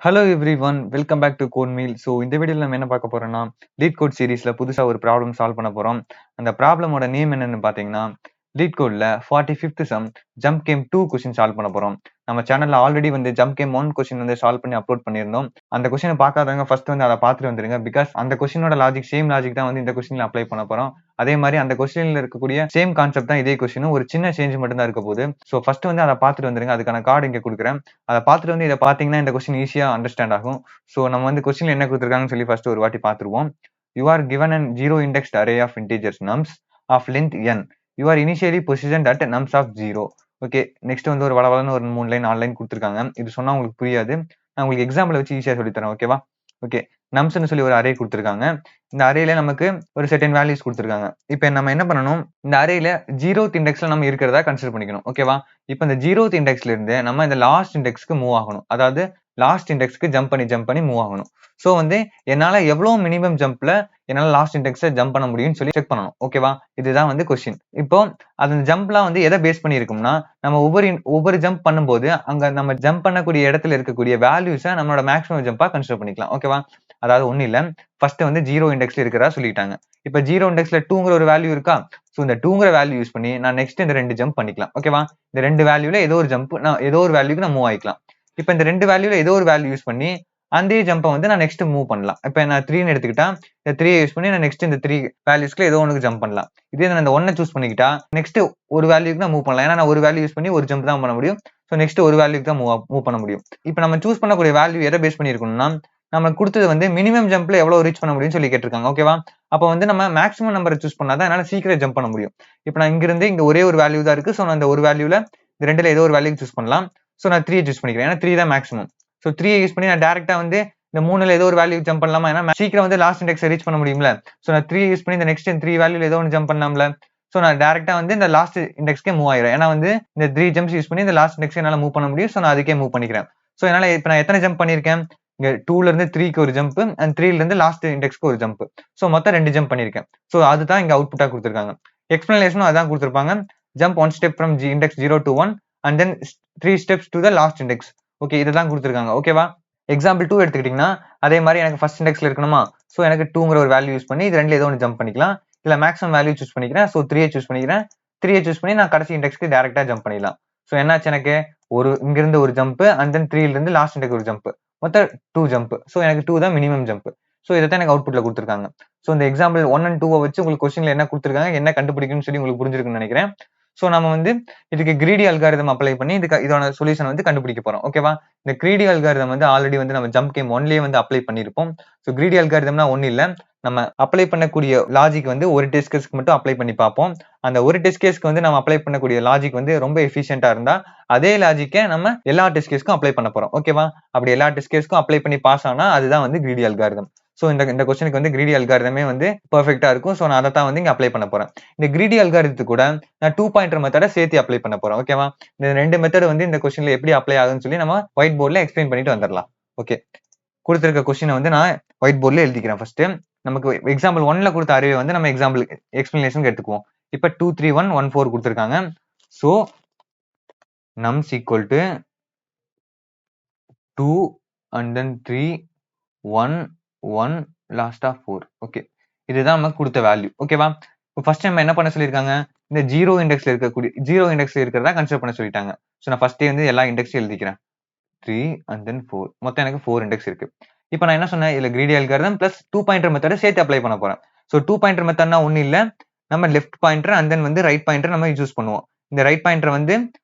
Hello everyone welcome back to Code Meal. So இந்த வீடியோவில் நம்ம என்ன பார்க்க போறோம்னா லீட் கோட் சீரிஸில் புதுசாக ஒரு ப்ராப்ளம் சால்வ் பண்ண போகிறோம். அந்த ப்ராப்ளமோட நேம் என்னன்னு பார்த்தீங்கன்னா லீட் கோடில் 45th sum jump game 2 question solve பண்ண போகிறோம். நம்ம சேனலில் ஆல்ரெடி வந்து ஜம்ப் கேம் 1 கொஸ்டின் வந்து சால்வ் பண்ணி அப்லோட் பண்ணியிருந்தோம். அந்த கொஸ்டினை பார்க்காதவங்க ஃபர்ஸ்ட் வந்து அதை பார்த்துட்டு வந்துருங்க. பிகாஸ் அந்த கொஸ்டினோட லாஜிக் சேம் லாஜிக் தான் வந்து இந்த கொஸ்டினில் அப்ளை பண்ண போகிறோம். அதே மாதிரி அந்த கொஸ்டினில் இருக்கக்கூடிய சேம் கான்செப்ட் தான் இதே கொஸ்டினும், ஒரு சின்ன சேஞ்ச் மட்டும் தான் இருக்க போகுது. ஸோ ஃபர்ஸ்ட் வந்து அதை பார்த்துட்டு வந்துருங்க. அதுக்கான கார்டு இங்கே கொடுக்குறேன். அதை பார்த்துட்டு வந்து இதை பார்த்தீங்கன்னா இந்த கொஸ்டின் ஈஸியாக அண்டர்ஸ்டாண்ட் ஆகும். ஸோ நம்ம வந்து கொஸ்டின் என்ன கொடுத்துருக்காங்கன்னு சொல்லி ஃபர்ஸ்ட் ஒரு வாட்டி பார்த்துருவோம். You are given an zero indexed array of integers nums of length n. You are initially positioned at nums of 0. Okay, next வந்து ஒரு வளவளன்னு ஒரு 3 லைன் 4 லைன் கொடுத்துருக்காங்க. இது சொன்னா உங்களுக்கு புரியாது. நான் உங்களுக்கு எக்ஸாம்பிள் வச்சு ஈஸியாக சொல்லித்தரேன். ஓகேவா? ஓகே, நம்ஸ்ன்னு சொல்லி ஒரு அரே கொடுத்துருக்காங்க. இந்த அரேல நமக்கு ஒரு செர்டன் வேல்யூஸ் கொடுத்துருக்காங்க. இப்போ நம்ம என்ன பண்ணணும், இந்த அரேல 0th இண்டெக்ஸ்ல நம்ம இருக்கிறதா கன்சிடர் பண்ணிக்கணும். ஓகேவா? இப்போ இந்த 0th இண்டெக்ஸ்ல இருந்து நம்ம இந்த லாஸ்ட் இண்டெக்ஸ்க்கு மூவ் ஆகணும். அதாவது லாஸ்ட் இண்டெக்ஸ்க்கு ஜம்ப் பண்ணி மூவ் ஆகணும். ஸோ வந்து என்னால எவ்வளவு மினிமம் ஜம்ப்ல என்னால லாஸ்ட் இண்டெக்ஸை ஜம்ப் பண்ண முடியும்னு சொல்லி செக் பண்ணணும். ஓகேவா? இதுதான் வந்து கொஸ்டின். இப்போ அந்த ஜம்ப்லாம் வந்து எதை பேஸ் பண்ணி இருக்கும்னா, நம்ம ஒவ்வொரு ஜம்ப் பண்ணும்போது அங்க நம்ம ஜம்ப் பண்ணக்கூடிய இடத்துல இருக்கக்கூடிய வேல்யூஸை நம்மளோட மேக்ஸிமம் ஜம்பா கன்சிடர் பண்ணிக்கலாம். ஓகேவா? அதாவது ஒன்றும் இல்லை, ஃபர்ஸ்ட் வந்து 0 இண்டெக்ஸ்ல இருக்கிறதா சொல்லிட்டாங்க. இப்போ 0 இண்டெக்ஸ்ல 2ங்கிற ஒரு வேல்யூ இருக்கா? ஸோ இந்த 2ங்கிற வேல்யூ யூஸ் பண்ணி நான் நெக்ஸ்ட் இந்த 2 ஜம்ப் பண்ணிக்கலாம். ஓகேவா? இந்த 2 வேல்யூல ஏதோ ஒரு ஜம்ப் நான் ஏதோ ஒரு வேல்யூக்கு நான் மூவ் ஆயிக்கலாம். இப்போ இந்த 2 வேல்யூல ஏதோ ஒரு வேல்யூ யூஸ் பண்ணி அந்த ஜம்பை வந்து நான் நெக்ஸ்ட் மூவ் பண்ணலாம். இப்போ நான் 3ன்னு எடுத்துக்கிட்டா இந்த 3 யூஸ் பண்ணி நான் நெக்ஸ்ட் இந்த 3 வேல்யூஸ்க்கு ஏதோ ஒன்றுக்கு ஜம்ப் பண்ணலாம். இதே நான் இந்த 1 சூஸ் பண்ணிக்கிட்டா நெக்ஸ்ட் ஒரு வேல்யூக்கு நான் மூவ் பண்ணலாம். ஏன்னா நான் ஒரு வேல்யூ யூஸ் பண்ணி ஒரு ஜம்ப் தான் பண்ண முடியும். ஸோ நெக்ஸ்ட் ஒரு வேல்யூக்கு தான் மூவ் பண்ண முடியும். இப்போ நம்ம சூஸ் பண்ணக்கூடிய வேல்யூ எதை பேஸ் பண்ணிருக்கணும்னா, நம்ம கொடுத்தது வந்து மினிமம் ஜம்ப்ல எவ்வளவு ரீச் பண்ண முடியும்னு சொல்லி கேட்டிருக்காங்க. ஓகேவா? அப்போ வந்து நம்ம மேக்ஸிமம் நம்பரை சூஸ் பண்ணாதான் என்னால சீக்கிரம் ஜம்ப் பண்ண முடியும். இப்போ நான் இங்கிருந்து இங்க ஒரே ஒரு வேல்யூ தான் இருக்கு. ஸோ நான் இந்த ஒரு வேல்யூல இந்த ரெண்டுல ஏதோ ஒரு வேல்யூ சூஸ் பண்ணலாம். ஸோ நான் 3 சூஸ் பண்ணிக்கிறேன். ஏன்னா 3 தான் மேக்ஸிமம். ஸோ 3 யூஸ் பண்ணி நான் டேரக்டா வந்து இந்த 3ல ஏதோ ஒரு வேல்யூ ஜம்ப் பண்ணலாமா? ஏன்னா சீக்கிரம் வந்து லாஸ்ட் இண்டெக்ஸ் ரீச் பண்ண முடியும்ல. ஸோ நான் 3 யூஸ் பண்ணி இந்த நெக்ஸ்ட் 3 வேல்யூல ஏதோ ஒன்று ஜம்ப் பண்ணலாம்ல. ஸோ நான் டேரக்டா வந்து இந்த லாஸ்ட் இண்டெக்ஸ்க்கே மூவ் ஆயிடும். ஏன்னா வந்து இந்த 3 ஜம்ப்ஸ் யூஸ் பண்ணி இந்த லாஸ்ட் இண்டெக்ஸ் என்னால மூவ் பண்ண முடியும். ஸோ நான் அதுக்கே மூவ் பண்ணிக்கிறேன். ஸோ என்னால இப்போ நான் எத்தனை ஜம்ப் பண்ணிருக்கேன்? இங்க 2ல இருந்து 3க்கு ஒரு ஜம்ப் அண்ட் 3ல இருந்து லாஸ்ட் இண்டெக்ஸ்க்கு ஒரு ஜம்ப். ஸோ மொத்தம் 2 ஜம்ப் பண்ணிருக்கேன். ஸோ அதுதான் இங்க அவுட்புட்டா கொடுத்துருக்காங்க. எக்ஸ்பிளனேஷனும் அதான் கொடுத்துருப்பாங்க. Jump 1 step from index 0 to 1 and then 3 steps to the last index. Okay, இதுதான் கொடுத்துருக்காங்க. ஓகேவா? எக்ஸாம்பிள் 2 எடுத்துக்கிட்டீங்கன்னா அதே மாதிரி எனக்கு ஃபர்ஸ்ட் இண்டெக்ஸ்ல இருக்கணுமா? ஸோ எனக்கு 2ங்கிற ஒரு வேல்யூ யூஸ் பண்ணி இது ரெண்டுல ஏதோ ஒன்று ஜம்ப் பண்ணிக்கலாம். இல்ல மேக்ஸிமம் வேல்யூ சூஸ் பண்ணிக்கிறேன். ஸோ 3 சூஸ் பண்ணிக்கிறேன். 3 சூஸ் பண்ணி நான் கடைசி இண்டெக்ஸ்க்கு டேரக்டா ஜம்ப் பண்ணிடலாம். ஸோ என்னாச்சு, எனக்கு இங்கிருந்து ஒரு ஜம்ப் அண்ட் தென் 3ல இருந்து லாஸ்ட் இண்டெக்ஸ் ஒரு ஜம்ப், மொத்தம் 2 ஜம்ப். ஸோ எனக்கு 2 தான் மினிமம் ஜம்ப். ஸோ இதை தான் எனக்கு அவுட்புட்ல கொடுத்துருக்காங்க. ஸோ இந்த எக்ஸாம்பிள் 1 and 2 வச்சு உங்களுக்கு கொஸ்டின்ல என்ன கொடுத்துருக்காங்க, என்ன கண்டுபிடிக்கணும்னு சொல்லி உங்களுக்கு புரிஞ்சிருக்குன்னு நினைக்கிறேன். ஸோ நம்ம வந்து இதுக்கு கிரீடி அல்காரிதம் அப்ளை பண்ணி இதோட சொல்யூஷன் வந்து கண்டுபிடிக்க போறோம். ஓகேவா? இந்த கிரீடி அல்காரிதம் வந்து ஆல்ரெடி வந்து நம்ம ஜம்ப் கேம் 1லயே வந்து அப்ளை பண்ணிருப்போம். ஸோ கிரீடி அல்காரிதம்னா ஒன்றும் இல்லை, நம்ம அப்ளை பண்ணக்கூடிய லாஜிக் வந்து ஒரு டெஸ்ட் கேஸ்க்கு மட்டும் அப்ளை பண்ணி பார்ப்போம். அந்த ஒரு டெஸ்ட் கேஸ்க்கு வந்து நம்ம அப்ளை பண்ணக்கூடிய லாஜிக் வந்து ரொம்ப எஃபிஷியன்டா இருந்தா அதே லாஜிக்கை நம்ம எல்லா டெஸ்ட் கேஸ்க்கும் அப்ளை பண்ண போறோம். ஓகேவா? அப்படி எல்லா டெஸ்ட் கேஸ்க்கும் அப்ளை பண்ணி பாஸ் ஆனா அதுதான் வந்து கிரீடி அல்காரிதம். ஸோ இந்த கொஸ்டினுக்கு வந்து கிரீடி அல்காரிதமே வந்து பெர்ஃபெக்டா இருக்கும். ஸோ நான் அதை தான் வந்து இங்க அப்ளை பண்ண போறேன். இந்த கிரீடி அல்காரிதத்துக்கு கூட நான் 2 பாயிண்டர் மெத்தடை சேர்த்து அப்ளை பண்ண போறேன். ஓகேவா? இந்த 2 மெத்தட் வந்து இந்த கொஸ்டின்ல எப்படி அப்ளை ஆகுதுன்னு சொல்லி நம்ம ஒயிட் போர்ட்ல எக்ஸ்பிளைன் பண்ணிட்டு வந்துடலாம். ஓகே, கொடுத்திருக்க கொஸ்டினை வந்து நான் ஒயிட் போர்ட்ல எழுதிக்கிறேன். ஃபர்ஸ்ட் நமக்கு எக்ஸாம்பிள் 1ல கொடுத்த அரே வந்து நம்ம எக்ஸாம்பிள் எக்ஸ்பிளனேஷன் எடுத்துக்குவோம். இப்போ 2 3 1 1 4 கொடுத்திருக்காங்க. So nums equal to 2 and then 3 1 1 லாஸ்டா 4. ஓகே, இதுதான் நமக்கு கொடுத்த வேல்யூ. ஓகேவா? இப்போ ஃபர்ஸ்ட் நம்ம என்ன பண்ண சொல்லியிருக்காங்க, இந்த 0 இண்டெக்ஸ்ல இருக்கிறதா கன்சிடர் பண்ண சொல்லிட்டாங்க. ஸோ நான் ஃபர்ஸ்டே வந்து எல்லா இண்டெக்ஸையும் எழுதிக்கிறேன். 3 and then 4, மொத்தம் எனக்கு 4 இண்டெக்ஸ் இருக்கு. இப்போ நான் என்ன சொன்னேன், இதுல கிரீடி அல்காரிதம் பிளஸ் 2 பாயிண்டர் மெத்தடை சேர்த்து அப்ளை பண்ண போறேன். ஸோ 2 பாயிண்டர் மெத்தட்னா ஒன்றும் இல்லை, நம்ம லெஃப்ட் பாயிண்டர் அண்ட் தென் வந்து ரைட் பாயிண்டர் நம்ம யூஸ் பண்ணுவோம். இந்த ரைட் பாயிண்டர் வந்து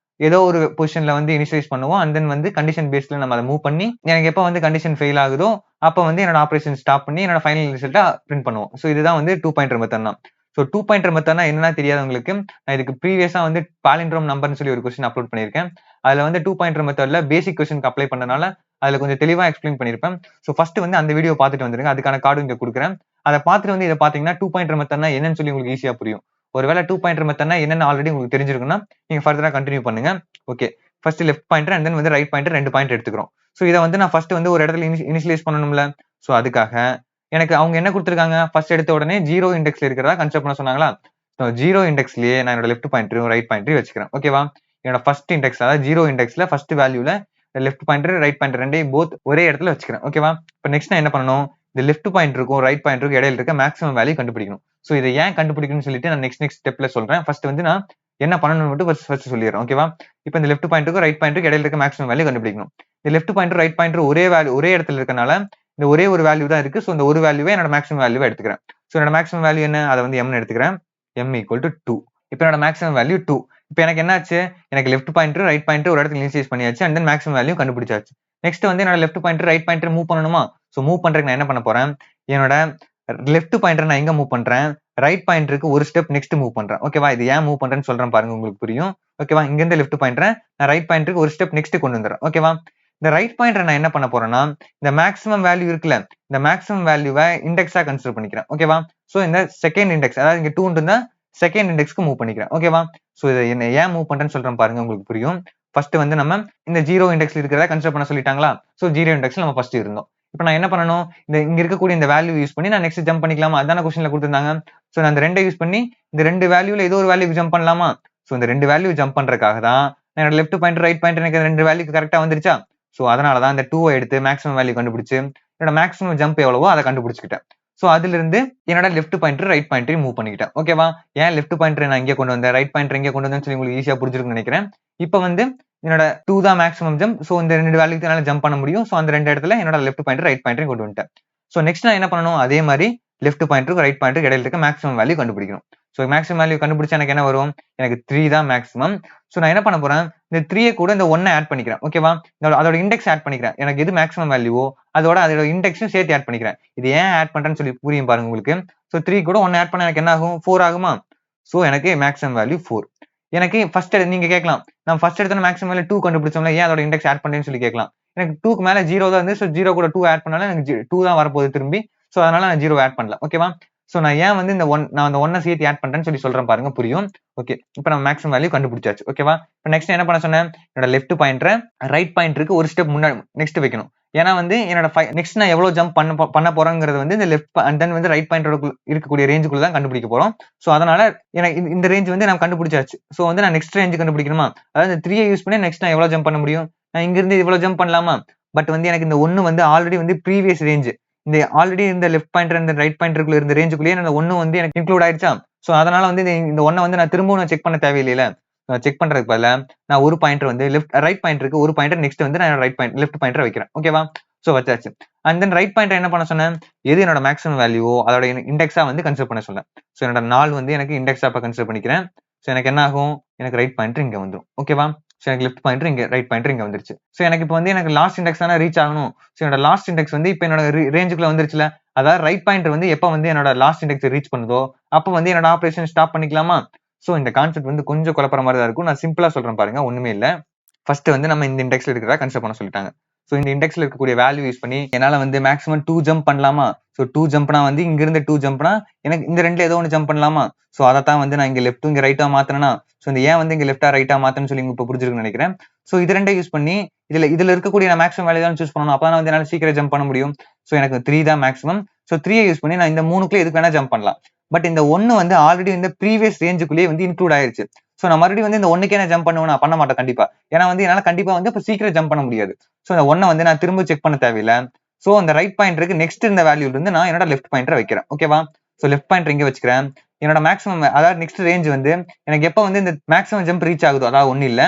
ஏதோ ஒரு பொசிஷன்ல வந்து இனிஷியலைஸ் பண்ணுவோம் அண்ட் தென் வந்து கண்டிஷன் பேஸ்ல நம்ம அதை மூவ் பண்ணி எனக்கு எப்போ வந்து கண்டிஷன் ஃபெயில் ஆகுதோ அப்போ வந்து என்னோட ஆபரேஷன் ஸ்டாப் பண்ணி என்னோட ஃபைனல் ரிசல்ட்டா பிரிண்ட் பண்ணுவோம். ஸோ இதுதான் வந்து 2 பாயிண்டர் மெத்தட் தான். ஸோ 2 பாயிண்டர் மெத்தட்னா என்னன்னா தெரியாதவங்களுக்கு, நான் இதுக்கு ப்ரீவியஸா வந்து பாலிண்ட்ரோம் நம்பர்னு சொல்லி ஒரு கொஸ்டின் அப்லோட் பண்ணியிருக்கேன். அதுல வந்து 2 பாயிண்டர் மெத்தட்ல பேசிக் கொஸ்டினுக்கு அப்ளை பண்ணனால அதுல கொஞ்சம் தெளிவா எக்ஸ்பிளைன் பண்ணிருப்பேன். ஸோ ஃபர்ஸ்ட் வந்து அந்த வீடியோ பார்த்துட்டு வந்துருங்க. அதுக்கான கார்டு இங்க கொடுக்குறேன். அதை பார்த்துட்டு வந்து இதை பாத்தீங்கன்னா 2 பாயிண்டர் மெத்தட்னா என்னன்னு சொல்லி உங்களுக்கு ஈஸியா புரியும். ஒருவேளை 2 பாயிண்டர் மெத்தட்னா என்னன்னு ஆல்ரெடி உங்களுக்கு தெரிஞ்சிருக்குன்னா நீங்க ஃபர்தரா கண்டினியூ பண்ணுங்க. Okay, first left pointer and then வந்து ரைட் பாயிண்டர் 2 பாயிண்ட் எடுத்துக்கிறோம். ஸோ இதை வந்து நான் ஃபர்ஸ்ட் வந்து ஒரு இடத்துல இனிஷியலைஸ் பண்ணணும்ல. ஸோ அதுக்காக எனக்கு அவங்க என்ன கொடுத்துருக்காங்க, ஃபர்ஸ்ட் எடுத்த உடனே 0 இண்டெக்ஸ்ல இருக்கிறதா கன்சிடர் பண்ண சொன்னாங்களா. ஸோ 0 இண்டெக்ஸ்லயே நான் என்னோட லெஃப்ட் பாயிண்டரும் ரைட் பாயிண்டரையும் வச்சுக்கிறேன். ஓகேவா? என்னோட ஃபர்ஸ்ட் இண்டெக்ஸ் அதாவது 0 இண்டெக்ஸ்ல ஃபர்ஸ்ட் வேல்யூல லெஃப்ட் பாயிண்டர் ரைட் பாயிண்டர் ரெண்டையும் போத் ஒரே இடத்துல வச்சுக்கிறேன். ஓகேவா? இப்போ நெக்ஸ்ட் நான் என்ன பண்ணணும், இந்த லெஃப்ட் பாயிண்டருக்கும் ரைட் பாயிண்டருக்கும் இடையில இருக்க மேக்ஸிமம் வேல்யூ கண்டுபிடிக்கணும். ஸோ இதை ஏன் கண்டுபிடிக்கணும்னு சொல்லிட்டு நான் நெக்ஸ்ட் ஸ்டெப்ல சொல்றேன். ஃபர்ஸ்ட் வந்து நான் என்ன பண்ணணும்னு மட்டும் ஃபர்ஸ்ட் சொல்லிடுறேன். ஓகேவா? இப்போ இந்த லெஃப்ட் பாயிண்டருக்கும் ரைட் பாயிண்டருக்கு இடையில இருக்க மேக்ஸிமம் வேல்யூ கண்டுபிடிக்கணும். இந்த லெஃப்ட் பாயிண்டர் ரைட் பாயிண்டர் ஒரே இடத்துல இருக்கனால இந்த ஒரே ஒரு வேல்யூ தான் இருக்கு. ஸோ இந்த ஒரு வேல்யூவே என்னோட மேக்ஸிமம் வேல்யூவா எடுத்துக்கிறேன். ஸோ என்னோட மேக்ஸிமம் வேல்யூ என்ன, அதை வந்து எம்னு எடுத்துக்கிறேன். M equal to 2. இப்போ என்னோட மேக்ஸிமம் வேல்யூ 2. இப்போ எனக்கு என்னாச்சு, எனக்கு லெஃப்ட் பாயிண்டர் ரைட் பாயிண்டர் ஒரு இடத்துல இனிஷியேட் பண்ணியாச்சு அண்ட் தென் மேக்ஸிமம் வேல்யூ கண்டுபிடிச்சாச்சு. நெக்ஸ்ட் வந்து என்னோட left pointer right pointer move பண்ணணுமா? ஸோ மூவ் பண்றதுக்கு நான் என்ன பண்ண போறேன், என்னோட லெஃப்ட் பாயிண்டர் நான் எங்க மூவ் பண்றேன், ரைட் பாயிண்டருக்கு ஒரு ஸ்டெப் நெக்ஸ்ட் மூவ் பண்றேன். ஓகேவா? இது ஏன் மூவ் பண்றேன்னு சொல்றேன் பாருங்க, உங்களுக்கு புரியும். ஓகேவா? இங்க இருந்து லெஃப்ட் பாயிண்டர் நான் ரைட் பாயிண்டருக்கு ஒரு ஸ்டெப் நெக்ஸ்ட் கொண்டு வந்துடுறேன். ஓகேவா? இந்த ரைட் பாயிண்டர் நான் என்ன பண்ண போறேன்னா, இந்த மேக்ஸிமம் வேல்யூ இருக்குல்ல, இந்த மேக்ஸிமம் வேல்யூவை இண்டெக்ஸா கன்சிடர் பண்ணிக்கிறேன். ஓகேவா? சோ இந்த செகண்ட் இண்டெக்ஸ், அதாவது இங்க 2 இருந்தா செகண்ட் இண்டெக்ஸ்க்கு மூவ் பண்ணிக்கிறேன். ஓகேவா? சோ இதை என்ன ஏன் மூவ் பண்றேன்னு சொல்றேன் பாருங்க, உங்களுக்கு புரியும். ஃபர்ஸ்ட் வந்து நம்ம இந்த 0 இண்டெக்ஸ்ல இருக்கிறத கன்சிடர் பண்ண சொல்லிட்டாங்களா? சோ 0 இண்டெக்ஸ்ல நம்ம ஃபர்ஸ்ட் இருந்தோம். இப்போ நான் என்ன பண்ணணும், இந்த இங்க இருக்கக்கூடிய இந்த வேல்யூ யூஸ் பண்ணி நான் நெக்ஸ்ட் ஜம்ப் பண்ணிக்கலாமா? அதான क्वेश्चनல கொடுத்திருந்தாங்க. சோ நான் இந்த ரெண்டை யூஸ் பண்ணி இந்த ரெண்டு வேல்யூல ஏதோ ஒரு வேல்யூக்கு ஜம்ப் பண்ணலாமா? சோ இந்த ரெண்டு வேல்யூ ஜம்ப் பண்றதுக்காக தான் என்னோட லெஃப்ட் பாயிண்டர் ரைட் பாயிண்டர் எனக்கு ரெண்டு வேல்யூக்கு கரெக்டா வந்துருச்சா? சோ அதனால தான் இந்த 2 எடுத்து மேக்ஸிமம் வேல்யூ கண்டுபிடிச்சு என்னோட மேக்ஸிமம் ஜம்ப் எவ்வளவோ அதை கண்டுபிடிச்சிக்கிட்டேன். சோ அதுல இருந்து என்னோட left pointer right pointer move பண்ணிக்கிட்டேன். ஓகேவா? ஏன் லெஃப்ட் பாயிண்டர் நான் இங்க கொண்டு வந்தேன், ரைட் பாயிண்டர் இங்க கொண்டு வந்தேன்னு சொல்லி உங்களுக்கு ஈஸியா புரிஞ்சிருக்கும்னு நினைக்கிறேன். இப்போ வந்து என்னோட 2 தான் மேக்ஸிமம் ஜம்ப். சோ இந்த ரெண்டு வேல்யூக்கு என்னால ஜம்ப் பண்ண முடியும். சோ அந்த ரெண்டு இடத்துல என்னோட லெஃப்ட் பாயிண்டர் ரைட் பாயிண்டரையும் கொண்டு வந்துட்டேன். சோ நெக்ஸ்ட் நான் என்ன பண்ணணும், அதே மாதிரி லெஃப்ட் பாயிண்டருக்கு ரைட் பாயிண்டருக்கு இடையில இருக்க மேக்ஸிமம் வேல்யூ கண்டுபிடிக்கணும். சோ மேக்ஸிமம் வேல்யூ கண்டுபிடிச்சா எனக்கு என்ன வரும், எனக்கு 3 தான் மேக்ஸிமம். சோ நான் என்ன பண்ண போறேன், இந்த 3 கூட இந்த 1 ஆட் பண்ணிக்கிறேன். ஓகேவா? அதோட இண்டெக்ஸ் ஆட் பண்ணிக்கிறேன். எனக்கு எது மேக்ஸிமம் வேல்யூவோ அதோட இண்டெக்ஸும் சேர்த்து ஆட் பண்ணிக்கிறேன். இது ஏன் ஆட் பண்றேன்னு சொல்லி புரியும் பாருங்க உங்களுக்கு. சோ 3 கூட 1 ஆட் பண்ணா எனக்கு என்ன ஆகும், 4 ஆகுமா? சோ எனக்கு மேக்ஸிமம் வேல்யூ 4. எனக்கு ஃபர்ஸ்ட் நீங்க கேட்கலாம், நான் ஃபர்ஸ்ட் எடுத்தோட மேக்ஸிமம் வேல்யூ 2 கண்டுபிடிச்சோம்ல, ஏன் அதோட இண்டெக்ஸ் ஆட் பண்ணேன்னு சொல்லி கேட்கலாம். எனக்கு 2க்கு மேல 0 தான் இருந்து, சோ 0 கூட 2 ஆட் பண்ணாலும் எனக்கு 2 தான் வரப்போகுது திரும்பி. சோ அதனால நான் 0 ஆட் பண்ணல. ஓகேவா? சோ நான் ஏன் வந்து இந்த 1 நான் அந்த 1 சேர்த்து ஆட் பண்றேன்னு சொல்லி சொல்றேன் பாருங்க, புரியும். ஓகே, இப்போ நம்ம மேக்ஸிமம் வேல்யூ கண்டுபிடிச்சாச்சு. ஓகேவா? இப்போ நெக்ஸ்ட் என்ன பண்ண சொன்னேன், என்னோட லெஃப்ட் பாயிண்டரை ரைட் பாயிண்டருக்கு ஒரு ஸ்டெப் முன்னாடி நெக்ஸ்ட் வைக்கணும். ஏன்னா வந்து என்னோட நெக்ஸ்ட் நான் எவ்வளவு ஜம்ப் பண்ண போறேங்கிறது வந்து இந்த லெஃப்ட் அண்ட் தென் வந்து ரைட் பாயிண்டரோட இருக்கக்கூடிய ரேஞ்சுக்குள்ள தான் கண்டுபிடிக்க போறோம். சோ அதனால எனக்கு இந்த ரேஞ்ச் வந்து நான் கண்டுபிடிச்சாச்சு. சோ வந்து நான் நெக்ஸ்ட் ரேஞ்ச் கண்டுபிடிக்கணுமா, அதாவது இந்த 3 யூஸ் பண்ணி நெக்ஸ்ட் நான் எவ்வளவு ஜம்ப் பண்ண முடியும், நான் இங்க இருந்து இவ்வளவு ஜம்ப் பண்ணலாமா? பட் வந்து எனக்கு இந்த 1 வந்து ஆல்ரெடி வந்து ப்ரீவியஸ் ரேஞ்ச், இந்த ஆல்ரெடி இந்த லெஃப்ட் பாயிண்டர் இந்த ரைட் பாயிண்டருக்குள்ள இருந்த ரேஞ்சுக்குள்ளேயே அந்த 1 வந்து எனக்கு இன்க்ளூட் ஆயிடுச்சா? சோ அதனால வந்து இந்த 1 வந்து நான் திரும்பவும் செக் பண்ண தேவையில்லையில. செக் பண்றதுக்கு பதிலா நான் ஒரு பாயிண்டர் வந்து ரைட் பாயிண்டருக்கு ஒரு பாயிண்டர் நெக்ஸ்ட் வந்து நான் லெஃப்ட் பாயிண்டர் வைக்கிறேன். ஓகேவா? சோ வச்சாச்சு. அண்ட் தென் ரைட் பாயிண்டர் என்ன பண்ண சொன்னேன், எது என்னோட மேக்ஸிமம் வேல்யூவோ அதோட இண்டெக்ஸா வந்து கன்சிடர் பண்ண சொன்னேன். சோ என்னோட 4 வந்து எனக்கு இண்டெக்ஸா கன்சிடர் பண்ணிக்கிறேன். சோ எனக்கு என்ன ஆகும், எனக்கு ரைட் பாயிண்டர் இங்க வந்துரும். ஓகேவா? சோ எனக்கு லெஃப்ட் பாயிண்டர் இங்க, ரைட் பாயிண்டர் இங்க வந்துருச்சு. சோ எனக்கு இப்போ வந்து எனக்கு லாஸ்ட் இண்டெக்ஸ் தானே ரீச் ஆகணும். சோ என்னோட லாஸ்ட் இண்டெக்ஸ் வந்து இப்போ என்னோட ரேஞ்சுக்குள்ள வந்துருச்சுல. அதாவது ரைட் பாயிண்டர் வந்து எப்ப வந்து என்னோட லாஸ்ட் இண்டெக்ஸ் ரீச் பண்ணுதோ அப்ப வந்து என்னோட ஆபரேஷன் ஸ்டாப் பண்ணிக்கலாமா? சோ இந்த கான்செப்ட் வந்து கொஞ்சம் குழப்பற மாதிரி தான் இருக்கும். நான் சிம்பிளா சொல்றேன் பாருங்க, ஒண்ணுமே இல்ல. ஃபர்ஸ்ட் வந்து நம்ம இந்த இண்டெக்ஸ்ல இருக்கிறதா கன்சிடர் பண்ண சொல்லிட்டாங்க. சோ இந்த இண்டெக்ஸ்ல இருக்கக்கூடிய வேல்யூ யூஸ் பண்ணி என்னால வந்து மேக்ஸிமம் 2 ஜம்ப் பண்ணலாமா? சோ 2 ஜம்ப்னா வந்து இங்க இருந்து 2 ஜம்ப்னா எனக்கு இந்த ரெண்டுல ஏதோ ஒன்று ஜம்ப் பண்ணலாமா? சோ அதைத்தான் வந்து நான் இங்க லெஃப்ட் இங்க ரைட்டா மாத்தனா. சோ இந்த ஏன் வந்து இங்க லெஃப்டா ரைட்டா மாத்தன்னு சொல்லி இப்ப புரிஞ்சிருக்குன்னு நினைக்கிறேன். சோ இது ரெண்டே யூஸ் பண்ணி இதுல இருக்கக்கூடிய நான் மேக்ஸிமம் வேல்யூ தான் சூஸ் பண்ணணும். அப்பதான் வந்து என்னால சீக்கிரம் ஜம்ப் பண்ண முடியும். சோ எனக்கு 3 தான் மேக்ஸிமம். சோ 3 யூஸ் பண்ணி நான் இந்த 3க்குள்ள எதுக்கு வேணா ஜம்ப் பண்ணலாம். பட் இந்த 1 வந்து ஆல்ரெடி இந்த ப்ரீவியஸ் ரேஞ்சுக்குள்ளேயே வந்து இன்க்ளூட் ஆயிருச்சு. சோ நான் மறுபடியும் வந்து இந்த 1க்கே நான் ஜம்ப் பண்ணுவேன், நான் பண்ண மாட்டேன் கண்டிப்பா. ஏன்னா வந்து என்னால கண்டிப்பா வந்து இப்ப சீக்கிரம் ஜம்ப் பண்ண முடியாது. சோ இந்த 1 வந்து நான் திரும்ப செக் பண்ண தேவையில்ல. சோ அந்த ரைட் பாயிண்டருக்கு நெக்ஸ்ட் இந்த வேல்யூல இருந்து நான் என்னோட லெஃப்ட் பாயிண்டரை வைக்கிறேன். ஓகேவா? சோ லெஃப்ட் பாயிண்டர் இங்க வச்சுக்கிறேன். என்னோட மேக்ஸிமம் அதாவது நெக்ஸ்ட் ரேஞ்ச் வந்து எனக்கு எப்ப வந்து இந்த மேக்ஸிமம் ஜம்ப் ரீச் ஆகுதோ, அதாவது ஒண்ணு இல்ல,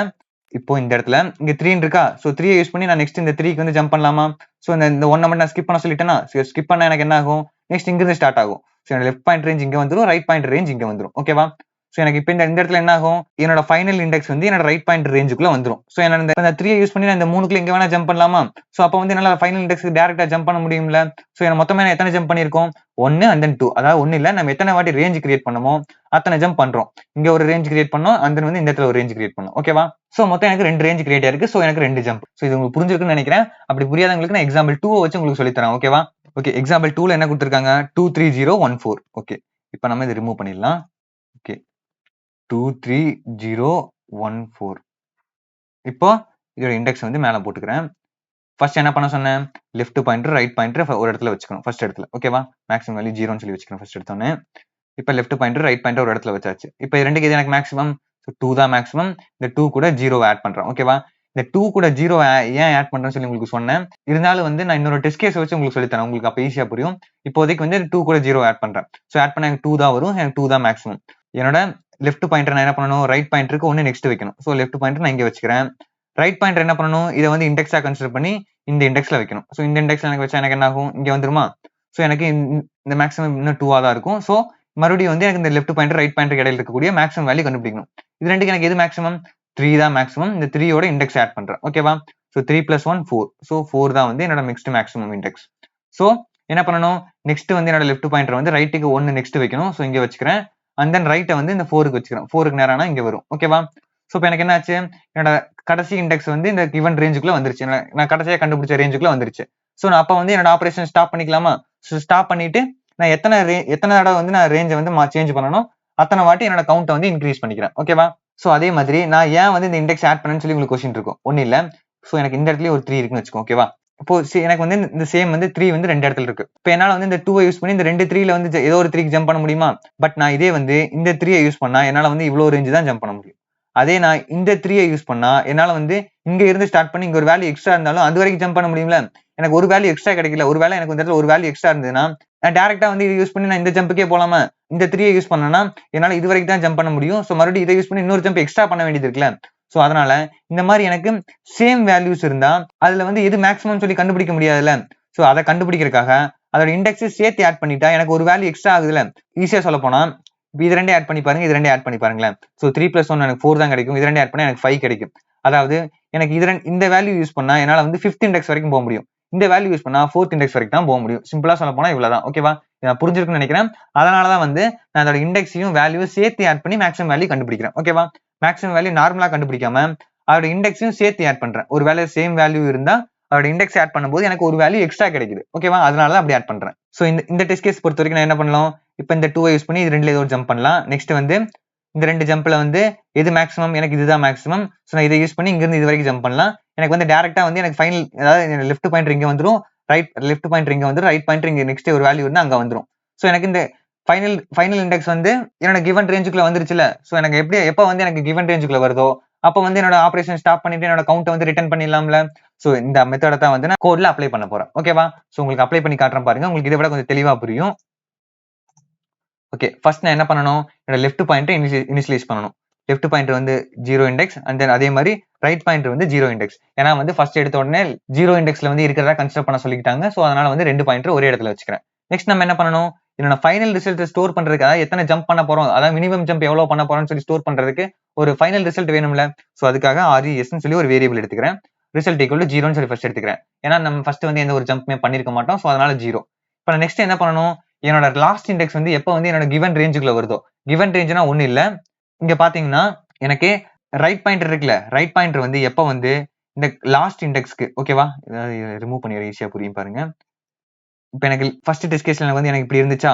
இப்போ இந்த இடத்துல இங்க 3 இருக்கா. சோ 3 யூஸ் பண்ணி நான் நெக்ஸ்ட் இந்த 3க்கு வந்து ஜம்ப் பண்ணலாமா? சோ இந்த 1 மட்டும் நான் ஸ்கிப் பண்ண சொல்லிட்டேன்னா, ஸ்கிப் பண்ணா எனக்கு என்ன ஆகும், நெக்ஸ்ட் இங்க இருந்து ஸ்டார்ட் ஆகும். சோ என்னோட லெஃப்ட் பாயிண்ட் ரேஞ்ச் இங்க வந்துரும், ரைட் பாயிண்ட் ரேஞ்ச் இங்க வந்துரும். ஓகேவா? சோ எனக்கு இப்போ இந்த இடத்துல என்ன ஆகும், என்னோட ஃபைனல் இண்டெக்ஸ் வந்து என்னோட ரைட் பாயிண்ட் ரேஞ்சுக்குள்ள வந்துரும். சோ என்ன இந்த 3 யூஸ் பண்ணி நான் இந்த 3க்குள்ள எங்க வேணா ஜம்ப் பண்ணலாமா? சோ அப்ப வந்து என்னால ஃபைனல் இண்டெக்ஸ்க்கு டைரக்டா ஜம்ப் பண்ண முடியும்ல. சோ என்ன மொத்தமா எத்தனை ஜம்ப் பண்ணிருக்கோம், 1 அண்ட் தென் 2. அதாவது ஒண்ணு இல்ல, நம்ம எத்தனை வாட்டி ரேஞ்ச் கிரியேட் பண்ணமோ அத்தனை ஜம்ப் பண்றோம். இங்க ஒரு ரேஞ்ச் கிரியேட் பண்ணோம், அண்ட் தென் வந்து இந்த இடத்துல ஒரு ரேஞ்ச் கிரியேட் பண்ணோம். ஓகேவா? சோ மொத்தம் எனக்கு 2 ரேஞ்ச் கிரியேட் ஆயிருக்கு. சோ எனக்கு 2 ஜம்ப். சோ இது உங்களுக்கு புரிஞ்சிருக்குன்னு நினைக்கிறேன். அப்படி புரியாதவங்களுக்கு நான் எக்ஸாம்பிள் 2 வச்சு உங்களுக்கு சொல்லி தரேன். ஓகேவா? ஓகே, எக்ஸாம்பிள் 2ல என்ன கொடுத்திருக்காங்க, 2 3 0 1 4. ஓகே, இப்போ நம்ம இதை ரிமூவ் பண்ணிடலாம். ஓகே, 2 3 0 1 4. இப்போ இதோட இண்டெக்ஸ் வந்து மேல போட்டுக்கிறேன். ஃபர்ஸ்ட் என்ன பண்ண சொன்னேன், லெஃப்ட் பாயிண்டர் ரைட் பாயிண்டர் ஒரு இடத்துல வச்சுக்கணும். ஃபர்ஸ்ட் இடத்துல. ஓகேவா? மேக்ஸிமம் வேல்யூ 0ன்னு சொல்லி வச்சுக்கணும் ஃபர்ஸ்ட் எடுத்தோன்னே. இப்போ லெஃப்ட் பாயிண்டர் ரைட் பாயிண்டர் ஒரு இடத்துல வச்சாச்சு. இப்போ ரெண்டுக்கு இது எனக்கு மேக்ஸிமம் 2 தான் மேக்ஸிமம். இந்த 2 கூட 0 ஆட் பண்றேன். ஓகேவா? இந்த 2 கூட 0 ஏன் ஆட் பண்றேன்னு சொல்லி உங்களுக்கு சொன்னேன். இருந்தாலும் வந்து நான் இன்னொரு டெஸ்ட் கேஸ் வச்சு உங்களுக்கு சொல்லித்தரேன். உங்களுக்கு அப்ப ஈஸியா புரியும். இப்போதைக்கு வந்து 2 கூட 0 ஆட் பண்றேன். ஸோ ஆட் பண்ணா எனக்கு 2 தான் வரும். எனக்கு 2 தான் மேக்ஸிமம். என்னோட லெஃப்ட் பாயிண்டர் நான் என்ன பண்ணணும், ரைட் பாயிண்டருக்கு ஒன்னு நெக்ஸ்ட் வைக்கணும். ஸோ லெஃப்ட் பாயிண்டர் நான் இங்க வச்சுக்கிறேன். ரைட் பாயிண்டர் என்ன பண்ணணும், இதை வந்து இண்டெக்ஸா கன்சிடர் பண்ணி இந்த இண்டெக்ஸ்ல வைக்கணும். ஸோ இந்த இண்டெக்ஸ்ல எனக்கு வச்சா எனக்கு என்ன ஆகும், இங்க வந்துருமா. ஸோ எனக்கு இந்த மேக்ஸிமம் இன்னும் 2 தான் இருக்கும். ஸோ மறுபடியும் வந்து எனக்கு இந்த லெஃப்ட் பாயிண்டர் ரைட் பாயிண்டர் இடையில இருக்கக்கூடிய மேக்ஸிமம் வேல்யூ கண்டுபிடிக்கணும். இது ரெண்டுக்கு எனக்கு எது மேக்ஸிமம், 3 தான் மேக்ஸிமம். இந்த 3 யோட இண்டெக்ஸ் ஆட் பண்றேன். ஓகேவா. ஸோ 3 + 1 4. ஸோ 4 தான் வந்து என்னோட நெக்ஸ்ட் மேக்ஸிமம் இண்டெக்ஸ். ஸோ என்ன பண்ணணும், நெக்ஸ்ட் வந்து என்னோட லெஃப்ட் பாயிண்டர் வந்து ரைட்டுக்கு 1 நெக்ஸ்ட் வைக்கணும். ஸோ இங்க வச்சுக்கிறேன். அண்ட் தென் ரைட்டை வந்து இந்த 4க்கு வச்சுக்கிறேன். 4க்கு நேரானா இங்க வரும். ஓகேவா. ஸோ இப்போ எனக்கு என்ன ஆச்சு, என்னோட கடைசி இண்டெக்ஸ் வந்து இந்த கிவன் ரேஞ்சுக்குள்ள வந்துருச்சு. நான் கடைசியா கண்டுபிடிச்ச ரேஞ்சுக்குள்ள வந்துருச்சு. ஸோ நான் அப்ப வந்து என்னோட ஆபரேஷன் ஸ்டாப் பண்ணிக்கலாமா. ஸோ ஸ்டாப் பண்ணிட்டு நான் எத்தனை தடவை வந்து நான் ரேஞ்சை வந்து சேஞ்ச் பண்ணணும், அத்தனை வாட்டி என்னோட கவுண்ட்டை வந்து இன்க்ரீஸ் பண்ணிக்கிறேன். ஓகேவா. ஸோ அதே மாதிரி நான் ஏன் வந்து இந்த இண்டெக்ஸ் ஆட் பண்ணேன்னு சொல்லி உங்களுக்கு கொஸ்டின் இருக்கும். ஒன்னும் இல்ல. ஸோ எனக்கு இந்த இடத்துல ஒரு 3 இருக்குன்னு வச்சுக்கோ. ஓகேவா. இப்போ எனக்கு வந்து இந்த சேம் வந்து 3 வந்து 2 இடத்துல இருக்கு. இப்போ என்னால வந்து இந்த 2 யூஸ் பண்ணி இந்த 2 3ல வந்து ஏதோ ஒரு 3க்கு ஜம்ப் பண்ண முடியுமா. பட் நான் இதே வந்து இந்த 3 யூஸ் பண்ணா என்னால வந்து இவ்வளவு ரேஞ்சு தான் ஜம்ப் பண்ண முடியும். அதே நான் இந்த 3 யூஸ் பண்ணா என்னால வந்து இங்க இருந்து ஸ்டார்ட் பண்ணி இங்க ஒரு வேல்யூ எக்ஸ்ட்ரா இருந்தாலும் அது வரைக்கும் ஜம்ப் பண்ண முடியும்ல. எனக்கு ஒரு வேல்யூ எக்ஸ்ட்ரா கிடைக்கல. ஒரு வேலை எனக்கு இந்த இடத்துல ஒரு வேல்யூ எக்ஸ்ட்ரா இருந்ததுன்னா நான் டேரக்டா வந்து இது யூஸ் பண்ணி நான் இந்த ஜம்புக்கே போலாமா. இந்த 3 யூஸ் பண்ணனா என்னால இது வரைக்கும் தான் ஜம்ப் பண்ண முடியும். ஸோ மறுபடியும் இதை யூஸ் பண்ணி இன்னொரு ஜம்ப் எக்ஸ்ட்ரா பண்ண வேண்டியது இருக்குல்ல. ஸோ அதனால இந்த மாதிரி எனக்கு சேம் வேல்யூஸ் இருந்தா அதுல வந்து எது மேக்ஸிமம் சொல்லி கண்டுபிடிக்க முடியாதுல்ல. ஸோ அதை கண்டுபிடிக்கிறதுக்காக அதோட இண்டெக்ஸ் சேர்த்து ஆட் பண்ணிட்டா எனக்கு ஒரு வேல்யூ எக்ஸ்ட்ரா ஆகுதுல. ஈஸியா சொல்ல போனா இது ரெண்டே ஆட் பண்ணி பாருங்க, இது ரெண்டே ஆட் பண்ணி பாருங்களேன். ஸோ 3 + 1 எனக்கு 4 தான் கிடைக்கும். இது ரெண்டே ஆட் பண்ணா எனக்கு 5 கிடைக்கும். அதாவது எனக்கு இந்த வேல்யூ யூஸ் பண்ணா என்னால வந்து 5th இண்டெக்ஸ் வரைக்கும் போக முடியும். இந்த வேல்யூ யூஸ் பண்ணா 4th இண்டெக்ஸ் வரைக்கும் தான் போக முடியும். சிம்பிளா சொல்ல போனா இவ்வளவுதான். ஓகேவா. நான் புரிஞ்சிருக்குன்னு நினைக்கிறேன். அதனாலதான் வந்து நான் அதோட இண்டெக்ஸையும் வேல்யூ சேர்த்து ஆட் பண்ணி மேக்ஸிமம் வேல்யூ கண்டுபிடிக்கிறேன். ஓகேவா. மேக்ஸிமம் வேல்யூ நார்மலா கண்டுபிடிக்காம அதோட இண்டெக்ஸையும் சேர்த்து ஆட் பண்றேன். ஒரு வேல்யூ சேம் வேல்யூ இருந்தா அதோட இண்டெக்ஸ் ஆட் பண்ணும்போது எனக்கு ஒரு வேல்யூ எக்ஸ்ட்ரா கிடைக்குது. ஓகேவா. அதனால அப்படி ஆட் பண்றேன். ஸோ இந்த டெஸ்ட் கேஸ் பொறுத்த வரைக்கும் நான் என்ன பண்ணலாம், இப்போ இந்த 2 யூஸ் பண்ணி இது ரெண்டுல ஏதோ ஒரு ஜம்ப் பண்ணலாம். நெக்ஸ்ட் வந்து இந்த 2 ஜம்ப்ல வந்து எது மேக்ஸிமம், எனக்கு இதுதான் மேக்ஸிமம். ஸோ நான் இதை யூஸ் பண்ணி இங்க இருந்து இது வரைக்கும் ஜம்ப் பண்ணலாம். எனக்கு வந்து டேரக்டா வந்து எனக்கு ஃபைனல், அதாவது லெஃப்ட் பாயிண்டர் இங்க வந்துரும், லெஃப்ட் பாயிண்டர் இங்க வந்துரும், ரைட் பாயிண்டர் இங்க நெக்ஸ்ட் ஒரு வேல்யூ இருந்தா அங்க வந்துரும். ஸோ எனக்கு இந்த ஃபைனல் இண்டெக்ஸ் வந்து என்னோட கிவன் ரேஞ்சுக்குள்ள வந்துருச்சுல. ஸோ எனக்கு எப்ப வந்து எனக்கு கிவன் ரேஞ்சுக்குள்ள வருதோ அப்ப வந்து என்னோட ஆபரேஷன் ஸ்டாப் பண்ணிட்டு என்னோட கவுண்ட்டை வந்து ரிட்டர்ன் பண்ணிடலாம்ல. ஸோ இந்த மெத்தடை தான் வந்து நான் கோட்ல அப்ளை பண்ண போறேன். ஓகேவா. ஸோ உங்களுக்கு அப்ளை பண்ணி காட்டுறேன் பாருங்க, உங்களுக்கு இதை விட கொஞ்சம் தெளிவா புரியும். ஓகே, ஃபர்ஸ்ட் நான் என்ன பண்ணணும், என்னோட லெஃப்ட் பாயிண்டர் இனிஷியலைஸ் பண்ணணும். லெஃப்ட் பாயிண்டர் வந்து 0 இண்டெக்ஸ் அண்ட் தென் அதே மாதிரி ரைட் பாயிண்டர் வந்து 0 இண்டெக்ஸ். ஏன்னா வந்து ஃபர்ஸ்ட் எடுத்த உடனே 0 இண்டெக்ஸ்ல வந்து இருக்கிறதா கன்சிடர் பண்ண சொல்லிட்டாங்க. ஸோ அதனால வந்து 2 பாயிண்டர் ஒரே இடத்துல வச்சுக்கிறேன். நெக்ஸ்ட் நம்ம என்ன பண்ணணும், என்னோட ஃபைனல் ரிசல்ட் ஸ்டோர் பண்றதுக்காக எத்தனை ஜம்ப் பண்ண போறோம், அதாவது மினிமம் ஜம்ப் எவ்வளவு பண்ண போறோம்னு சொல்லி ஸ்டோர் பண்றதுக்கு ஒரு ஃபைனல் ரிசல்ட் வேணும்ல. ஸோ அதுக்காக RES சொல்லி ஒரு வேரியபிள் எடுத்துக்கிறேன். ரிசல்ட் ஈக்குவல் டு 0ன்னு சொல்லி ஃபர்ஸ்ட் எடுத்துக்கிறேன். ஏன்னா நம்ம ஃபர்ஸ்ட் வந்து எந்த ஒரு ஜம்ப்மே பண்ணிருக்க மாட்டோம். ஸோ அதனால 0. இப்போ நான் நெக்ஸ்ட் என்ன பண்ணணும், என்னோட லாஸ்ட் இண்டெக்ஸ் வந்து எப்போ வந்து என்னோட கிவன் ரேஞ்சுக்குள்ள வருதோ, கிவன் ரேஞ்சுனா ஒண்ணு இல்ல, இங்க பாத்தீங்கன்னா எனக்கு ரைட் பாயிண்டர் இருக்குல்ல, ரைட் பாயிண்டர் வந்து எப்போ வந்து இந்த லாஸ்ட் இண்டெக்ஸ்க்கு, ஓகேவா, ரிமூவ் பண்ணிடுறேன் ஈஸியா புரியும் பாருங்க. இப்போ எனக்கு ஃபர்ஸ்ட் டெஸ்ட் கேஸ்ல வந்து எனக்கு இப்படி இருந்துச்சா,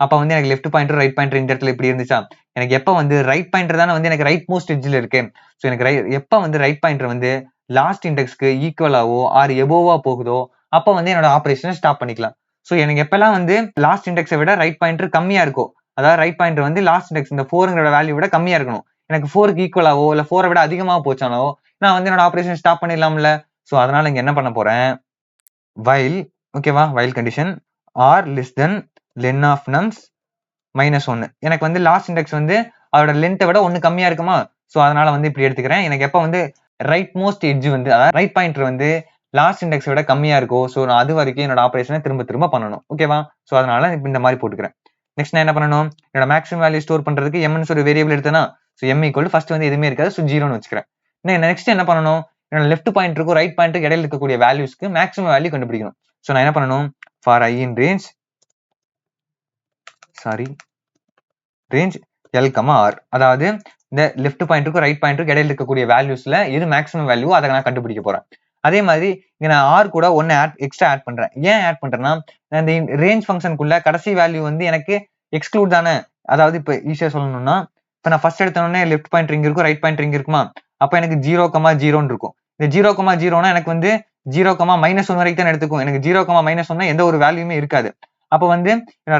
அப்ப வந்து எனக்கு லெஃப்ட் பாயிண்டர் ரைட் பாயிண்டர் இந்த இடத்துல இப்படி இருந்துச்சா, எனக்கு எப்ப வந்து ரைட் பாயிண்டர் தானே வந்து எனக்கு ரைட் மோஸ்ட் எட்ஜ்ல இருக்கு. ஸோ எனக்கு எப்ப வந்து ரைட் பாயிண்டர் வந்து லாஸ்ட் இண்டெக்ஸ்க்கு ஈக்குவலாவோ ஆர் எபோவா போகுதோ அப்ப வந்து என்னோட ஆபரேஷனை ஸ்டாப் பண்ணிக்கலாம். ஸோ எனக்கு எப்பெல்லாம் வந்து லாஸ்ட் இண்டெக்ஸை விட ரைட் பாயிண்டர் கம்மியா இருக்கும், அதாவது ரைட் பாயிண்டர் வந்து லாஸ்ட் இண்டெக்ஸ் இந்த 4ங்கிற வேல்யூ விட கம்மியா இருக்கணும், எனக்கு 4க்கு ஈக்குவலாவோ இல்ல 4 விட அதிகமா போச்சானோ நான் வந்து என்னோட ஆபரேஷன் ஸ்டாப் பண்ணிடலாம்ல. ஸோ அதனால இங்க என்ன பண்ண போறேன், வைல், ஓகேவா, while condition are less than len of nums -1. எனக்கு வந்து லாஸ்ட் இண்டெக்ஸ் வந்து அதோட லென்த்தை விட 1 கம்மியா இருக்குமா. ஸோ அதனால வந்து இப்படி எடுத்துக்கிறேன். எனக்கு எப்ப வந்து ரைட் மோஸ்ட் எட்ஜ் வந்து அதாவது ரைட் பாயிண்டர் வந்து லாஸ்ட் இண்டெக்ஸ் விட கம்மியா இருக்கும், ஸோ நான் அது வரைக்கும் என்னோட ஆபரேஷனை திரும்ப பண்ணணும். ஓகேவா. ஸோ அதனால இந்த மாதிரி போட்டுக்கிறேன். நெக்ஸ்ட் நான் என்ன பண்ணணும், என்னோட மேக்ஸிமம் வேல்யூ ஸ்டோர் பண்றதுக்கு எம்னு ஒரு வேரியபிள் எடுத்தேன்னா, ஸோ எம் ஈக்குவல் ஃபர்ஸ்ட் வந்து எதுவுமே இருக்காது, ஸோ 0ன்னு வச்சுக்கிறேன். நெக்ஸ்ட் என்ன பண்ணணும், என்னோட லெஃப்ட் பாயிண்டருக்கும் ரைட் பாயிண்டருக்கு இடையில இருக்கக்கூடிய வேல்யூஸ்க்கு மேக்ஸிமம் வேல்யூ கண்டுபிடிக்கணும். ஸோ நான் என்ன பண்ணணும், for I in range L, R, அதாவது இந்த லெஃப்ட் பாயிண்டருக்கும் ரைட் பாயிண்டருக்கு இடையில இருக்கக்கூடிய வேல்யூஸ்ல எது மேக்ஸிமம் வேல்யூ அதை நான் கண்டுபிடிக்க போறேன். அதே மாதிரி இங்க நான் R கூட 1 எக்ஸ்ட்ரா ஆட் பண்றேன். ஏன் ஆட் பண்றேன்னா, இந்த ரேஞ்ச் ஃபங்க்ஷனுக்குள்ள கடைசி வேல்யூ வந்து எனக்கு எக்ஸ்க்ளூட் தானே. அதாவது இப்ப ஈஸியா சொல்லணும்னா, இப்ப நான் ஃபர்ஸ்ட் எடுத்த உடனே லெஃப்ட் பாயிண்டர் இங்க இருக்கும், ரைட் பாயிண்டர் இங்க இருக்குமா, அப்ப எனக்கு 0,0ன்னு இருக்கும். இந்த 0,0னா எனக்கு வந்து 0,-1 வரைக்கும் தான் எடுத்துக்கும். எனக்கு 0,-1 எந்த ஒரு வேல்யூமே இருக்காது. அப்ப வந்து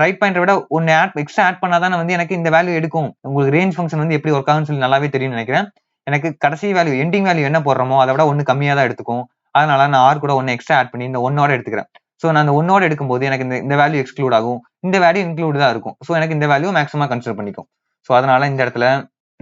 ரைட் பாயிண்டரை விட 1 எக்ஸ்ட்ரா ஆட் பண்ணாதானே வந்து எனக்கு இந்த வேல்யூ எடுக்கும். உங்களுக்கு ரேஞ்ச் ஃபங்க்ஷன் வந்து எப்படி ஒர்க் ஆகும்னு சொல்லி நல்லாவே தெரியும்னு நினைக்கிறேன். எனக்கு கடைசி வேல்யூ எண்டிங் வேல்யூ என்ன போடுறோமோ அதை விட ஒன்று கம்மியாக தான் எடுத்துக்கும். அதனால நான் ஆர் கூட ஒன்று எக்ஸ்ட்ரா ஆட் பண்ணி இந்த ஒன்னோட எடுத்துக்கிறேன். ஸோ நான் அந்த ஒன்னோட எடுக்கும்போது எனக்கு இந்த வேல்யூ எக்ஸ்க்ளூட் ஆகும், இந்த வேல்யூ இன்க்ளூட் தான் இருக்கும். ஸோ எனக்கு இந்த வேல்யூ மேக்ஸிமம் கன்சிடர் பண்ணிக்கும். ஸோ அதனால இந்த இடத்துல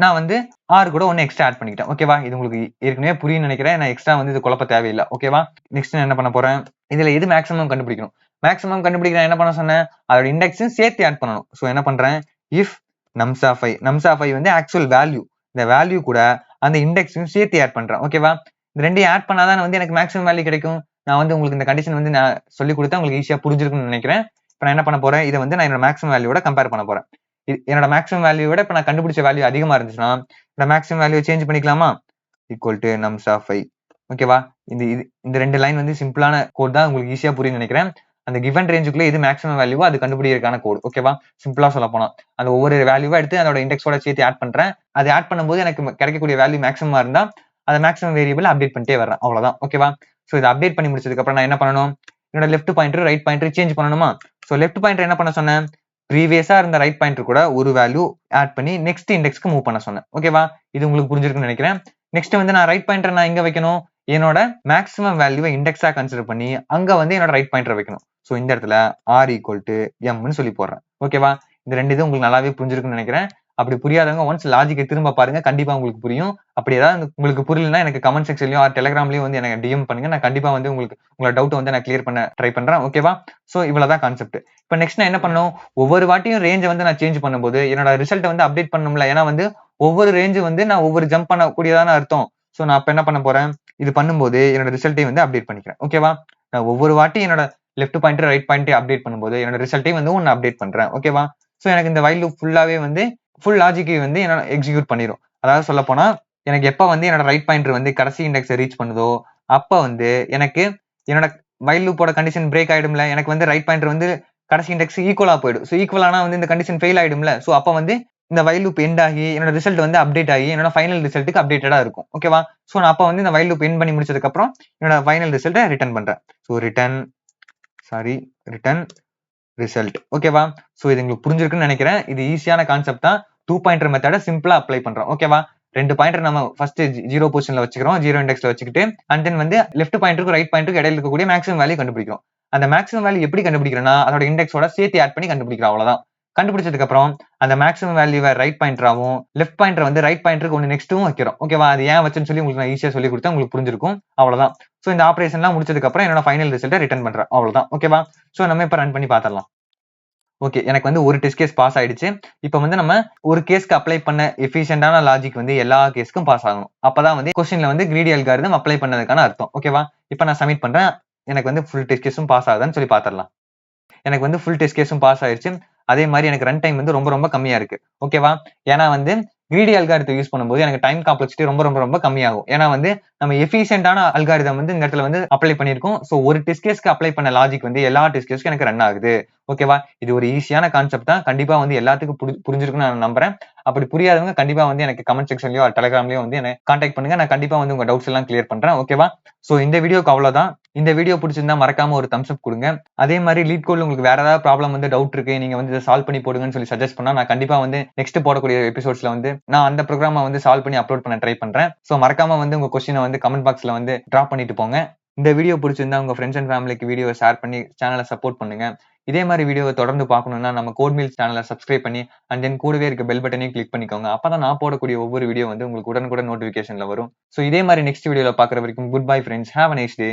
நான் வந்து ஆர் கூட ஒன்று எக்ஸ்ட்ரா ஆட் பண்ணிக்கிட்டேன். ஓகேவா, இது உங்களுக்கு ஏற்கனவே புரியும் நினைக்கிறேன். நான் எக்ஸ்ட்ரா வந்து இது குழப்ப தேவையில்லை. ஓகேவா, நெக்ஸ்ட் நான் என்ன பண்ண போறேன், இதுல எது மேக்ஸிமம் கண்டுபிடிக்கணும். மேக்ஸிமம் கண்டுபிடிக்கிறேன் என்ன பண்ண சொன்னேன், அதோட இண்டெக்ஸும் சேர்த்து ஆட் பண்ணணும். ஸோ என்ன பண்றேன், இஃப் நம்சா 5 வந்து ஆக்சுவல் வேல்யூ, இந்த வேல்யூ கூட அந்த இண்டெக்ஸையும் சேர்த்து ஆட் பண்றேன். ஓகேவா, இந்த ரெண்டையும் ஆட் பண்ணாதான் வந்து எனக்கு மேக்ஸிமம் வேல்யூ கிடைக்கும். நான் வந்து உங்களுக்கு இந்த கண்டிஷன் வந்து நான் சொல்லி கொடுத்தா உங்களுக்கு ஈஸியா புரிஞ்சிருக்குன்னு நினைக்கிறேன். இப்போ நான் என்ன பண்ண போறேன், இதை வந்து நான் என்னோட மேக்ஸிமம் வேல்யூட கம்பேர் பண்ண போறேன். என்னோட மேக்ஸிமம் வேல்யூட இப்போ நான் கண்டுபிடிச்ச வேல்யூ அதிகமா இருந்துச்சுன்னா இந்த மேக்ஸிமம் வேல்யூ சேஞ்ச் பண்ணிக்கலாமா, ஈக்குவல் டு நம்சா 5. ஓகேவா, இந்த ரெண்டு லைன் வந்து சிம்பிளான கோட் தான், உங்களுக்கு ஈஸியா புரியும் நினைக்கிறேன். அந்த கிவன் ரேஞ்சுக்குள்ள எது மேக்ஸிமம் வேல்யூவோ அது கண்டுபிடிக்கிறதுக்கான கோட். ஓகேவா, சிம்பிளா சொல்ல போனா அந்த ஒவ்வொரு வேல்யூவா எடுத்து அதோட இண்டெக்ஸோட சேர்த்து ஆட் பண்றேன். அது ஆட் பண்ணும்போது எனக்கு கிடைக்கக்கூடிய வேல்யூ மேக்ஸிமமா இருந்தா அதை மேக்ஸிமம் வேரியபிள் அப்டேட் பண்ணிட்டே வர்றேன். அவ்வளவுதான். ஓகேவா, ஸோ இதை அப்டேட் பண்ணி முடிச்சதுக்கு அப்புறம் நான் என்ன பண்ணணும், என்னோட left pointer right pointer change பண்ணணுமா. ஸோ லெஃப்ட் பாயிண்டர் என்ன பண்ண சொன்னேன், ப்ரீவியஸா இருந்த ரைட் பாயிண்டர் கூட ஒரு வேல்யூ ஆட் பண்ணி நெக்ஸ்ட் இண்டெக்ஸ்க்கு மூவ் பண்ண சொன்னேன். ஓகேவா, இது உங்களுக்கு புரிஞ்சிருக்குன்னு நினைக்கிறேன். நெக்ஸ்ட் வந்து நான் ரைட் பாயிண்டர் நான் எங்க வைக்கணும், என்னோட மேக்ஸிமம் வேல்யூவை இண்டெக்ஸா கன்சிடர் பண்ணி அங்க வந்து என்னோட ரைட் பாயிண்டர் வைக்கணும். ஸோ இந்த இடத்துல ஆர் ஈக்குவல் டு எம்னு சொல்லி போடுறேன். ஓகேவா, இந்த ரெண்டு இது உங்களுக்கு நல்லாவே புரிஞ்சிருக்குன்னு நினைக்கிறேன். அப்படி புரியாதவங்க ஒன்ஸ் லாஜிக்கை திரும்ப பாருங்க, கண்டிப்பா உங்களுக்கு புரியும். அப்படி ஏதாவது உங்களுக்கு புரியலன்னா எனக்கு கமெண்ட் செக்ஷன்லயும் டெலிகிராம்லயும் வந்து எனக்கு டிஎம் பண்ணுங்க. நான் கண்டிப்பா வந்து உங்களோட டவுட் வந்து நான் கிளியர் பண்ண ட்ரை பண்றேன். ஓகேவா, சோ இவ்வளவுதான் கான்செப்ட். இப்போ நெக்ஸ்ட் நான் என்ன பண்ணணும், ஒவ்வொரு வாட்டியும் ரேஞ்சை வந்து நான் சேஞ்ச் பண்ணும்போது என்னோட ரிசல்ட் வந்து அப்டேட் பண்ணணும்ல. ஏன்னா வந்து ஒவ்வொரு ரேஞ்சு வந்து நான் ஒவ்வொரு ஜம்ப் பண்ணக்கூடியதான அர்த்தம். ஸோ நான் அப்ப என்ன பண்ண போறேன், இது பண்ணும்போது என்னோட ரிசல்ட்டையும் வந்து அப்டேட் பண்ணிக்கிறேன். ஓகேவா, நான் ஒவ்வொரு வாட்டி என்னோட லெஃப்ட் பாயிண்டர் ரைட் பாயிண்டே அப்டேட் பண்ணும்போது என்னோட ரிசல்ட்டையும் வந்து ஒன்னு அப்டேட் பண்றேன். ஓகேவா, ஸோ எனக்கு இந்த வைல் லூப் ஃபுல்லாவே வந்து ஃபுல் லாஜிக்கை வந்து என்ன எக்ஸிக்யூட் பண்ணிடும். அதாவது சொல்ல போனா எனக்கு எப்ப வந்து என்னோட ரைட் பாயிண்டர் வந்து கடைசி இண்டெக்ஸை ரீச் பண்ணுதோ அப்ப வந்து எனக்கு என்னோட வைல் லூப்போட கண்டிஷன் பிரேக் ஆயிடும்ல. எனக்கு வந்து ரைட் பாயிண்டர் வந்து கடைசி இண்டெக்ஸ் ஈக்குவலா போயிடும். ஸோ ஈக்குவலானா வந்து இந்த கண்டிஷன் ஃபெயில் ஆயிடும்ல. ஸோ அப்ப வந்து இந்த வைல் லூப் எண்ட் ஆகி என்னோட ரிசல்ட் வந்து அப்டேட் ஆகி என்னோட ஃபைனல் ரிசல்ட்டுக்கு அப்டேட்டடா இருக்கும். ஓகேவா, ஸோ நான் அப்ப வந்து இந்த வைல் லூப் எண்ட் பண்ணி முடிச்சதுக்கு அப்புறம் என்னோட ஃபைனல் ரிசல்ட்டை ரிட்டர்ன் பண்றேன். So return result. ஓகேவா, ஸோ இது உங்களுக்கு புரிஞ்சிருக்குன்னு நினைக்கிறேன். இது ஈஸியான கான்செப்ட் தான். 2 பாயிண்டர் மெத்தட சிம்பிளா அப்ளை பண்றோம். ஓகேவா, ரெண்டு பாயிண்டர் நம்ம ஃபர்ஸ்ட் 0 பொசிஷன்ல வச்சுக்கிறோம், 0 இண்டெக்ஸ்ல வச்சுக்கிட்டு அண்ட் தென் வந்து லெஃப்ட் பாயிண்டருக்கு ரைட் பாயிண்டருக்கு இடையில இருக்கக்கூடிய மேக்ஸிமம் வேல்யூ கண்டுபிடிக்கிறோம். அந்த மேக்ஸிமம் வேல்யூ எப்படி கண்டுபிடிக்கிறோம்னா அதோட இண்டெக்ஸோட சேர்த்து ஆட் பண்ணி கண்டுபிடிக்கிறோம். அவ்வளவுதான். கண்டுபிடிச்சதுக்கு அப்புறம் அந்த மேக்ஸிமம் வேல்யூவை ரைட் பாயிண்டராகவும் லெஃப்ட் பாயிண்டர் வந்து ரைட் பாயிண்டருக்கு ஒன்று நெக்ஸ்ட்டும் வைக்கிறோம். ஓகேவா, அது ஏன் வச்சுன்னு சொல்லி உங்களுக்கு நான் ஈஸியா சொல்லி கொடுத்தா உங்களுக்கு புரிஞ்சிருக்கும். அவ்வளவுதான். ஸோ இந்த ஆபரேஷன்லாம் முடிச்சதுக்கு அப்புறம் என்னோட ஃபைனல் ரிசல்ட்டை ரிட்டர்ன் பண்றேன். அவ்வளவுதான். ஓகேவா, ஸோ நம்ம இப்ப ரன் பண்ணி பார்த்துடலாம். ஓகே, எனக்கு வந்து ஒரு டெஸ்ட் கேஸ் பாஸ் ஆயிடுச்சு. இப்போ வந்து நம்ம ஒரு கேஸ்க்கு அப்ளை பண்ண எஃபிஷியன்டான லாஜிக் வந்து எல்லா கேஸ்க்கும் பாஸ் ஆகணும். அப்பதான் வந்து கொஸ்டின்ல வந்து கிரீடி அல்காரிதம் அப்ளை பண்ணதுக்கான அர்த்தம். ஓகேவா, இப்போ நான் சப்மிட் பண்றேன். எனக்கு வந்து ஃபுல் டெஸ்ட் கேஸும் பாஸ் ஆகுதான்னு சொல்லி பார்த்துடலாம். எனக்கு வந்து ஃபுல் டெஸ்ட் கேஸும் பாஸ் ஆயிடுச்சு. அதே மாதிரி எனக்கு ரன் டைம் வந்து ரொம்ப ரொம்ப கம்மியா இருக்கு. ஓகேவா, ஏன்னா வந்து கிரீடி அல்காரிதம் யூஸ் பண்ணும்போது எனக்கு டைம் காம்ப்ளெக்சிட்டி ரொம்ப ரொம்ப ரொம்ப கம்மியாகும். ஏன்னா வந்து நம்ம எஃபிஷியன்டான அல்காரிதம் வந்து இந்த இடத்துல வந்து அப்ளை பண்ணிருக்கோம். ஸோ ஒரு டெஸ்ட் கேஸ்க்கு அப்ளை பண்ண லாஜிக் வந்து எல்லா டெஸ்ட் கேஸ்க்கு எனக்கு ரன் ஆகுது. ஓகேவா, இது ஒரு ஈஸியான கான்செப்ட் தான். கண்டிப்பா வந்து எல்லாத்துக்கும் புரிஞ்சிருக்குன்னு நான் நம்புறேன். அப்படி புரியாதவங்க கண்டிப்பா வந்து எனக்கு கமெண்ட் செக்ஷன்லயோ டெலிகிராம்லயோ வந்து என்ன கான்டாக்ட் பண்ணுங்க. நான் கண்டிப்பா வந்து உங்க டவுட்ஸ் எல்லாம் கிளியர் பண்றேன். ஓகேவா, சோ இந்த வீடியோக்கு அவ்வளவுதான். இந்த வீடியோ பிடிச்சிருந்தா மறக்காம ஒரு தம்ஸ் அப் கொடுங்க. அதே மாதிரி லீட் கோட்ல உங்களுக்கு வேற ஏதாவது ப்ராப்ளம் வந்து டவுட் இருக்கு, நீங்க வந்து இதை சால்வ் பண்ணி போடுங்கன்னு சொல்லி சஜஸ்ட் பண்ணா நான் கண்டிப்பா வந்து நெக்ஸ்ட் போடக்கூடிய எபிசோட்ஸ்ல வந்து நான் அந்த ப்ரோக்ராமை வந்து சால்வ் பண்ணி அப்லோட் பண்ண ட்ரை பண்றேன். சோ மறக்காம வந்து உங்க கொஸ்டினை வந்து கமெண்ட் பாக்ஸ்ல வந்து டிராப் பண்ணிட்டு போங்க. இந்த வீடியோ பிடிச்சிருந்தா உங்க ஃப்ரெண்ட்ஸ் அண்ட் ஃபேமிலிக்கு வீடியோ ஷேர் பண்ணி சேனலை சப்போர்ட் பண்ணுங்க. இதே மாதிரி வீடியோவை தொடர்ந்து பார்க்கணும்னா நம்ம கோட் மீல்ஸ் சேனலை சப்ஸ்கிரைப் பண்ணி அண்ட் தென் கூடவே இருக்க பெல் பட்டனையும் கிளிக் பண்ணிக்கோங்க. அப்பதான் நான் போடக்கூடிய ஒவ்வொரு வீடியோ வந்து உங்களுக்கு உடனுக்குடன் நோட்டிபிகேஷன்ல வரும். சோ இதே மாதிரி நெக்ஸ்ட் வீடியோல பாக்குற வரைக்கும் good bye friends, have a nice day.